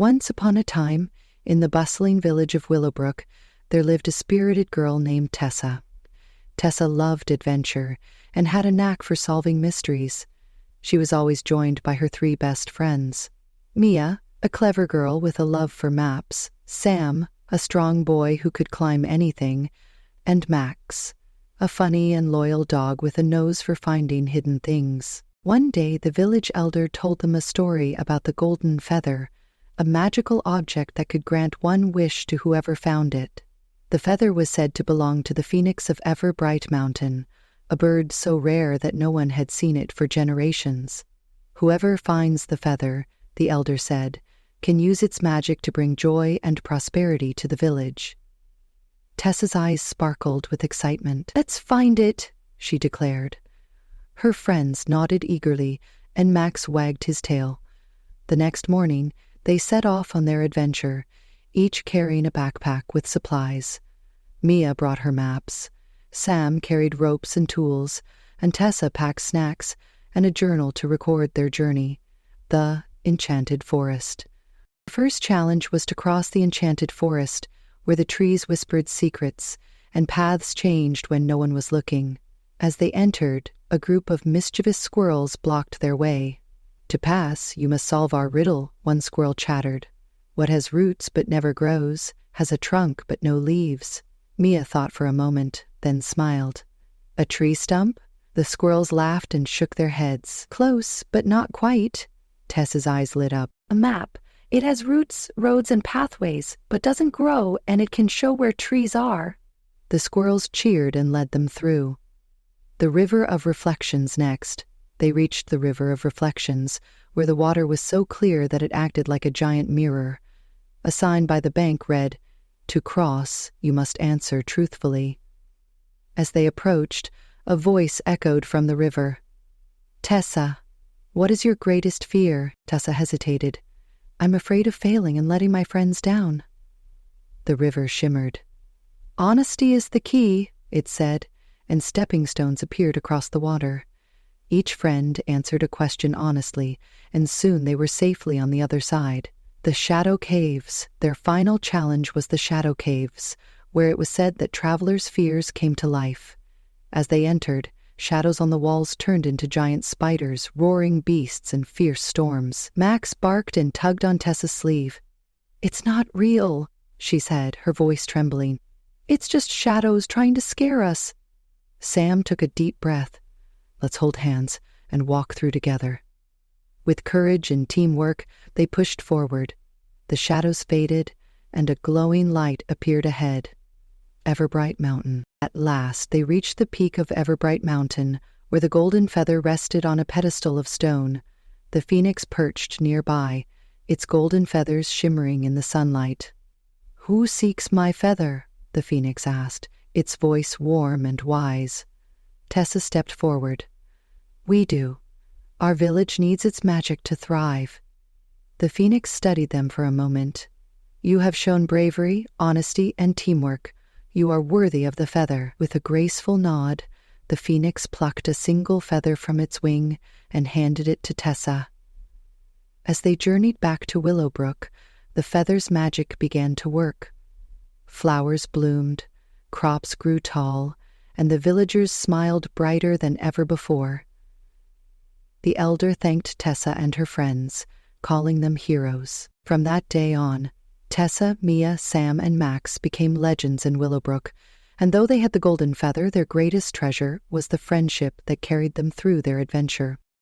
Once upon a time, in the bustling village of Willowbrook, there lived a spirited girl named Tessa. Tessa loved adventure and had a knack for solving mysteries. She was always joined by her three best friends: Mia, a clever girl with a love for maps; Sam, a strong boy who could climb anything; and Max, a funny and loyal dog with a nose for finding hidden things. One day, the village elder told them a story about the golden feather, a magical object that could grant one wish to whoever found it. The feather was said to belong to the phoenix of Everbright Mountain, a bird so rare that no one had seen it for generations. Whoever finds the feather, the elder said, can use its magic to bring joy and prosperity to the village. Tessa's eyes sparkled with excitement. "Let's find it," she declared. Her friends nodded eagerly, and Max wagged his tail. The next morning, they set off on their adventure, each carrying a backpack with supplies. Mia brought her maps, Sam carried ropes and tools, and Tessa packed snacks and a journal to record their journey, the Enchanted Forest. The first challenge was to cross the enchanted forest, where the trees whispered secrets and paths changed when no one was looking. As they entered, a group of mischievous squirrels blocked their way. "To pass, you must solve our riddle," one squirrel chattered. "What has roots but never grows, has a trunk but no leaves." Mia thought for a moment, then smiled. "A tree stump?" The squirrels laughed and shook their heads. "Close, but not quite." Tessa's eyes lit up. "A map. It has roots, roads, and pathways, but doesn't grow, and it can show where trees are." The squirrels cheered and led them through. The River of Reflections next. They reached the River of Reflections, where the water was so clear that it acted like a giant mirror. A sign by the bank read, "To cross, you must answer truthfully." As they approached, a voice echoed from the river. "Tessa, what is your greatest fear?" Tessa hesitated. "I'm afraid of failing and letting my friends down." The river shimmered. "Honesty is the key," it said, and stepping stones appeared across the water. Each friend answered a question honestly, and soon they were safely on the other side. The Shadow Caves. Their final challenge was the Shadow Caves, where it was said that travelers' fears came to life. As they entered, shadows on the walls turned into giant spiders, roaring beasts, and fierce storms. Max barked and tugged on Tessa's sleeve. "It's not real," she said, her voice trembling. "It's just shadows trying to scare us." Sam took a deep breath. "Let's hold hands and walk through together." With courage and teamwork, they pushed forward. The shadows faded, and a glowing light appeared ahead. Everbright Mountain. At last, they reached the peak of Everbright Mountain, where the golden feather rested on a pedestal of stone. The phoenix perched nearby, its golden feathers shimmering in the sunlight. "Who seeks my feather?" the phoenix asked, its voice warm and wise. Tessa stepped forward. "We do. Our village needs its magic to thrive." The phoenix studied them for a moment. "You have shown bravery, honesty, and teamwork. You are worthy of the feather." With a graceful nod, the phoenix plucked a single feather from its wing and handed it to Tessa. As they journeyed back to Willowbrook, the feather's magic began to work. Flowers bloomed, crops grew tall, and the villagers smiled brighter than ever before. The elder thanked Tessa and her friends, calling them heroes. From that day on, Tessa, Mia, Sam, and Max became legends in Willowbrook, and though they had the golden feather, their greatest treasure was the friendship that carried them through their adventure.